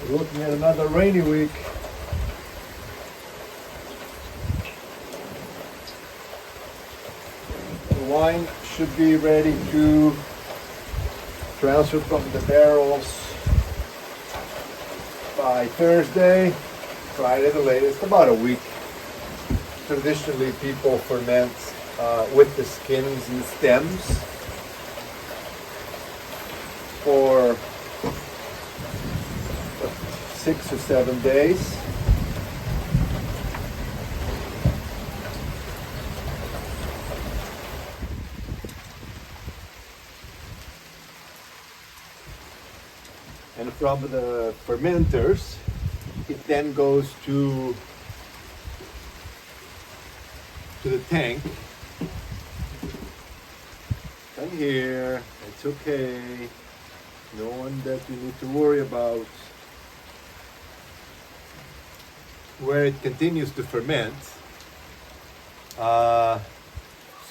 We're looking at another rainy week. The wine should be ready to transfer from the barrels by Thursday, Friday the latest, about a week. Traditionally, people ferment with the skins and stems for 6 or 7 days. And from the fermenters, it then goes to the tank. Come here, it's okay. No one that you need to worry about. Where it continues to ferment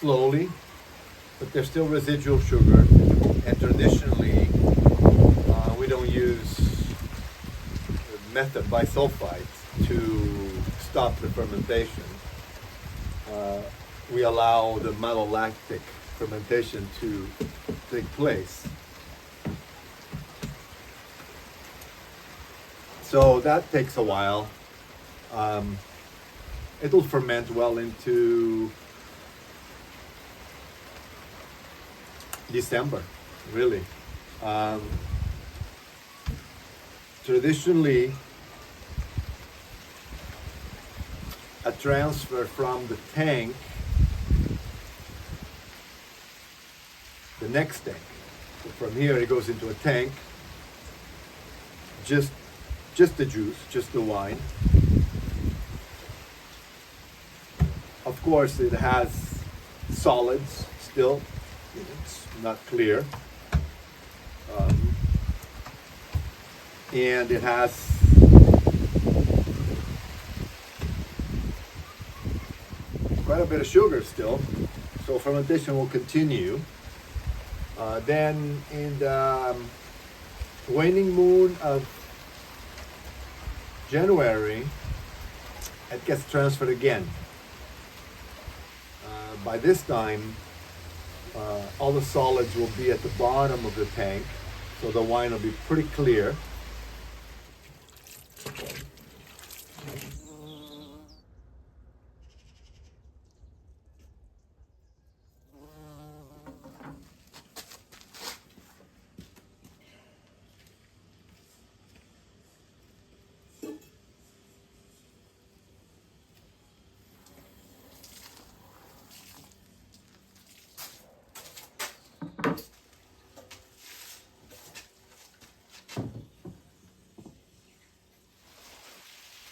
slowly, but there's still residual sugar, and traditionally we don't use method bisulfite to stop the fermentation. We allow the malolactic fermentation to take place. So that takes a while. It'll ferment well into December, really. Traditionally, a transfer from the tank, the next tank. So from here it goes into a tank, just the juice, just the wine. Of course, it has solids still, it's not clear. And it has quite a bit of sugar still, so fermentation will continue. Then in the waning moon of January, it gets transferred again. By this time, all the solids will be at the bottom of the tank, so the wine will be pretty clear.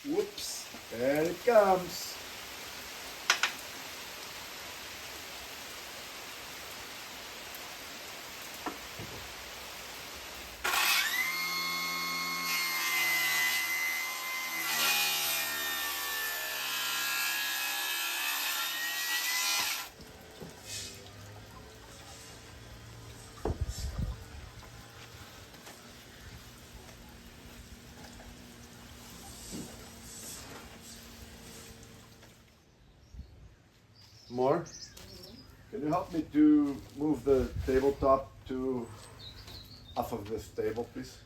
Whoops, there it comes. More? Can you help me to move the tabletop to off of this table, please?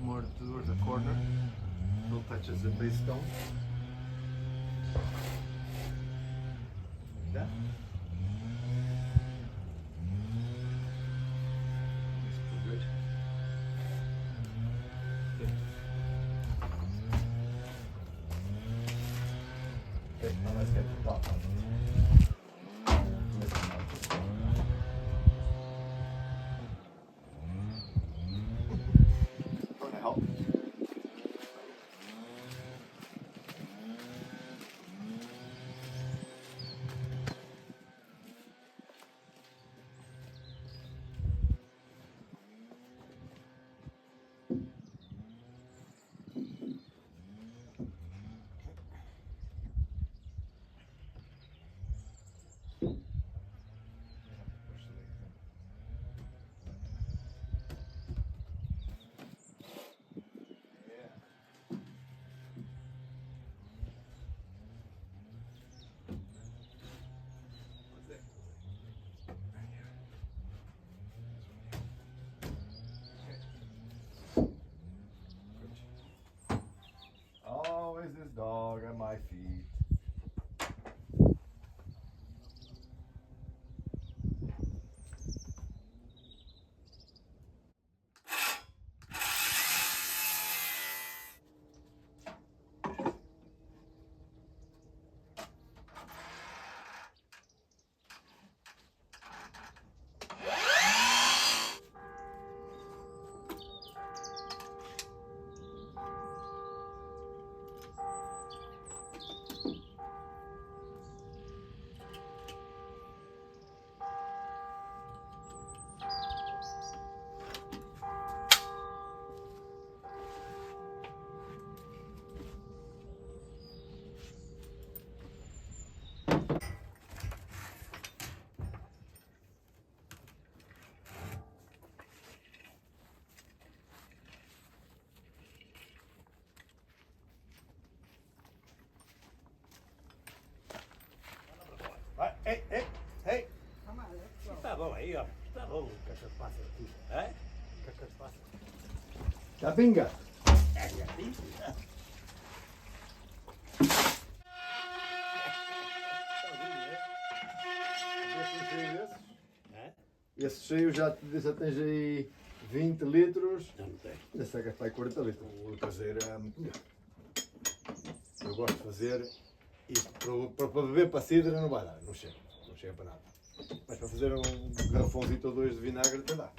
more towards the corner. Still touches the base stone. Like that. It's pretty good. Okay, now let's get the top on. Want to help? Always this dog at my feet. Hey, hey, hey. Tá bom aí, ó. Tá bom o que vocês passam aqui. É? O que vocês passam? Jeropiga. É, já tem. Esse cheio já tens aí 20 litros. Não, não tem. Esse é gastar 40 litros. O caseiro é muito melhor. Eu gosto de fazer isto para beber para cidra não vai dar, não chega para nada. Mas para fazer um garrafãozinho ou dois de vinagre até dá.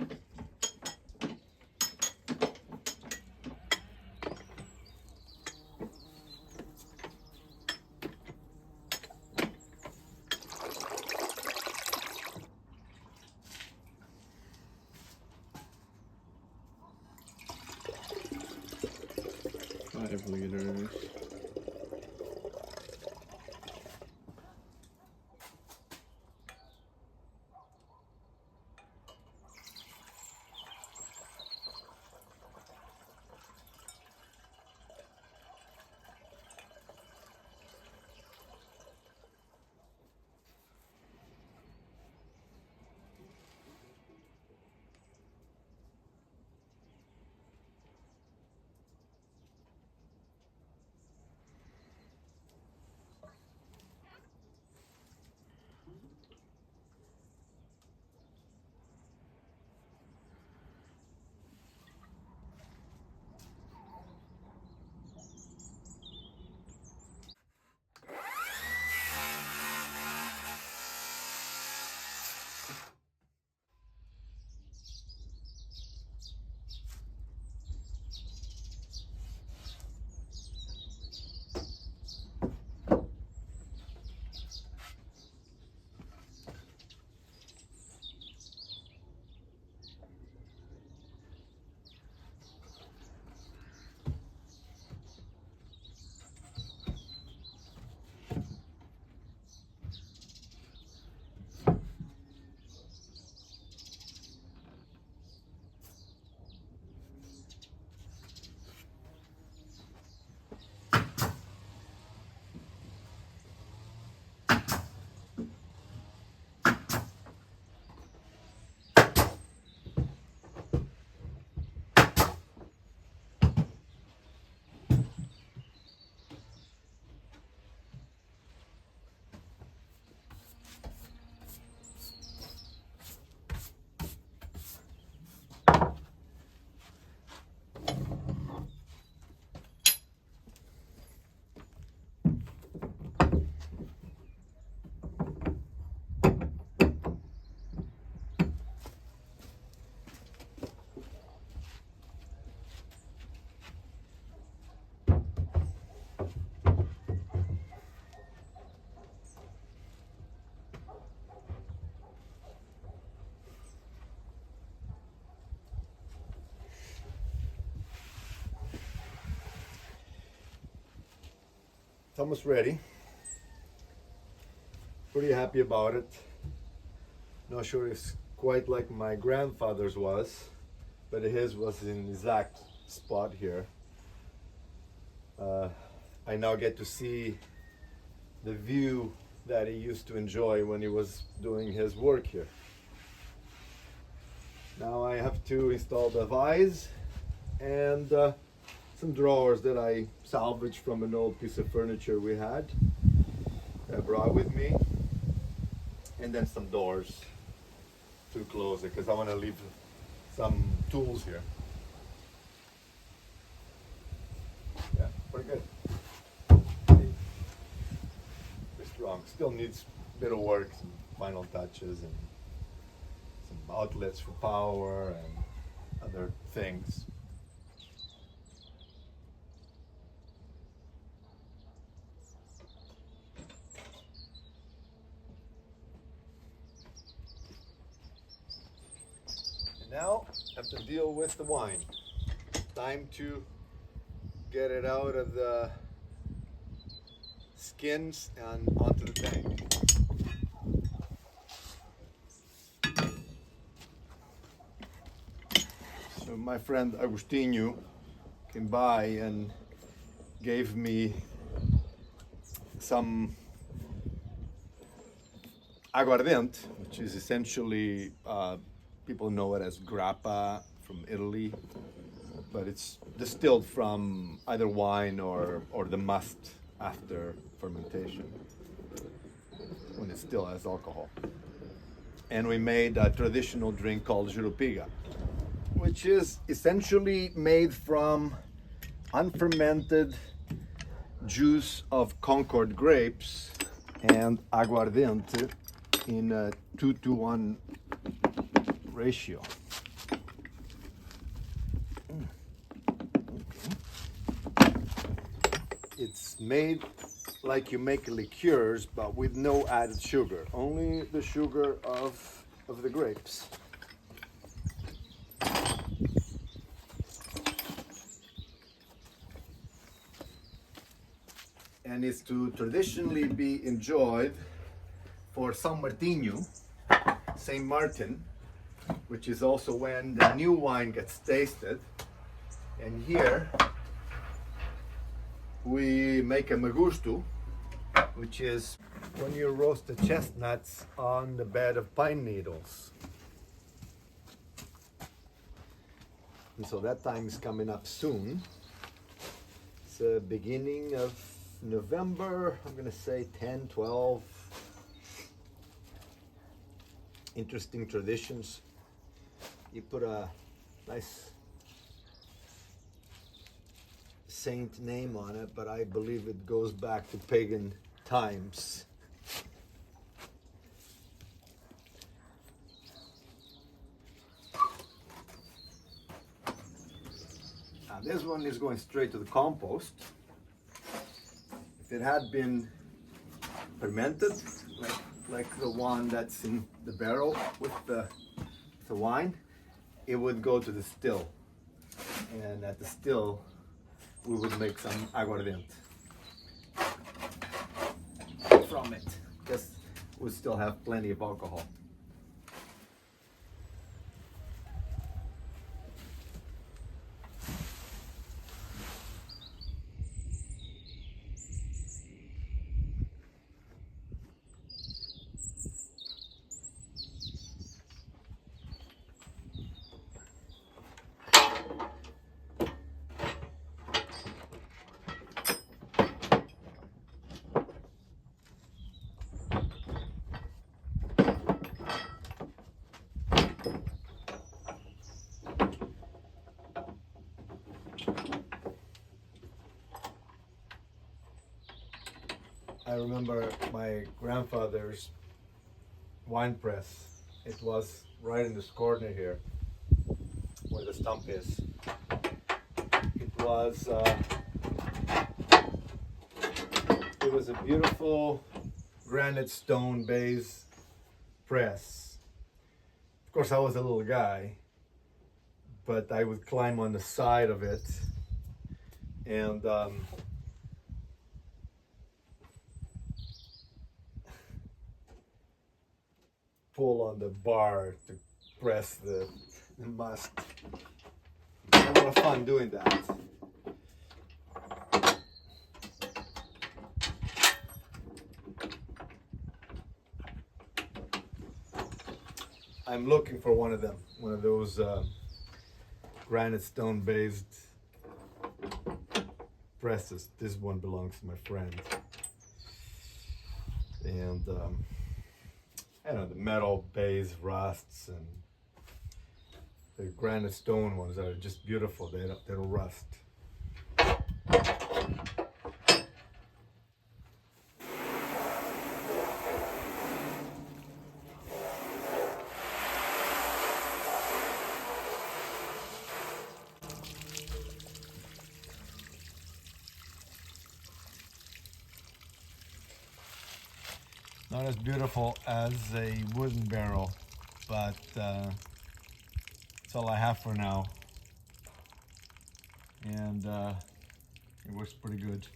It's almost ready. Pretty happy about it. Not sure it's quite like my grandfather's was, but his was in the exact spot here. I now get to see the view that he used to enjoy when he was doing his work here. Now I have to install the vise and some drawers that I salvaged from an old piece of furniture we had, that I brought with me, and then some doors to close it because I want to leave some tools here. Yeah, pretty good. Pretty strong. Still needs a bit of work, some final touches and some outlets for power and other things. Now I have to deal with the wine. Time to get it out of the skins and onto the tank. So my friend Agostinho came by and gave me some aguardiente, which is essentially people know it as grappa from Italy, but it's distilled from either wine or the must after fermentation, when it still has alcohol. And we made a traditional drink called Jeropiga, which is essentially made from unfermented juice of Concord grapes and aguardiente in a 2-to-1 ratio. It's made like you make liqueurs, but with no added sugar, only the sugar of the grapes. And it's to traditionally be enjoyed for San Martino, Saint Martin, which is also when the new wine gets tasted. And here we make a magusto, which is when you roast the chestnuts on the bed of pine needles. And so that time is coming up soon. It's the beginning of November, I'm gonna say 10, 12. Interesting traditions. You put a nice saint name on it, but I believe it goes back to pagan times. Now this one is going straight to the compost. If it had been fermented, like the one that's in the barrel with the wine, it would go to the still, and at the still we would make some aguardiente from it, because we still have plenty of alcohol. I remember my grandfather's wine press. It was right in this corner here, where the stump is. It was a beautiful granite stone base press. Of course, I was a little guy, but I would climb on the side of it, and pull on the bar to press the must. A lot of fun doing that. I'm looking for one of them, one of those granite stone based presses. This one belongs to my friend. And I don't know, the metal base rusts, and the granite stone ones are just beautiful. They don't rust. Not as beautiful as a wooden barrel, but that's all I have for now. And it works pretty good.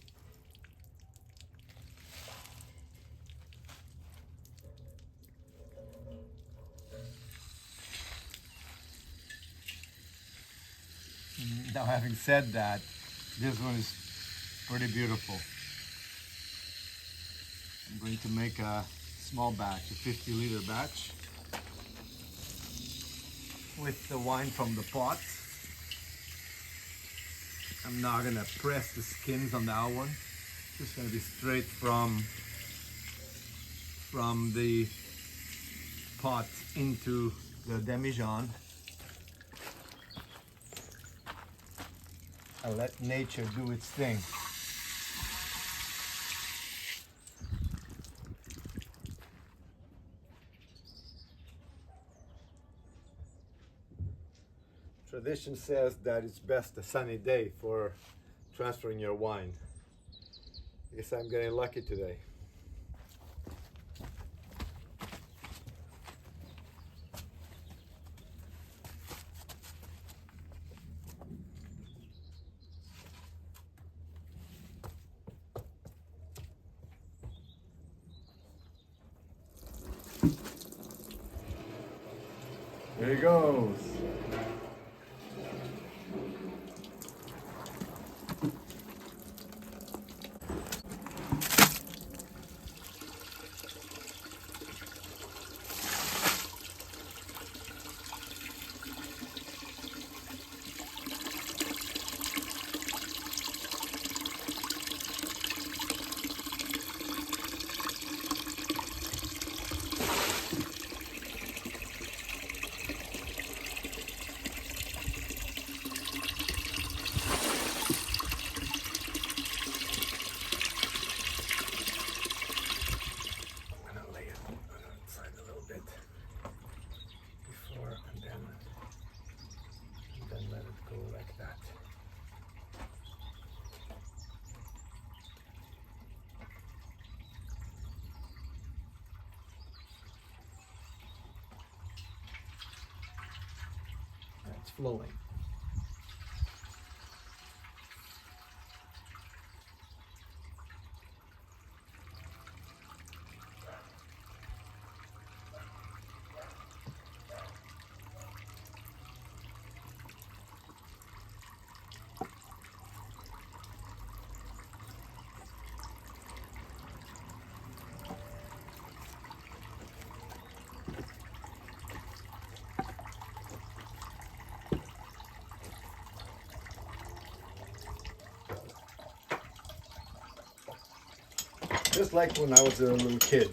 Now, having said that, this one is pretty beautiful. I'm going to make a small batch, a 50-liter batch, with the wine from the pot. I'm not gonna press the skins on that one. It's gonna be straight from the pot into the demijohn. I'll let nature do its thing. Tradition says that it's best a sunny day for transferring your wine. I guess I'm getting lucky today. There he goes. It's flowing. Just like when I was a little kid.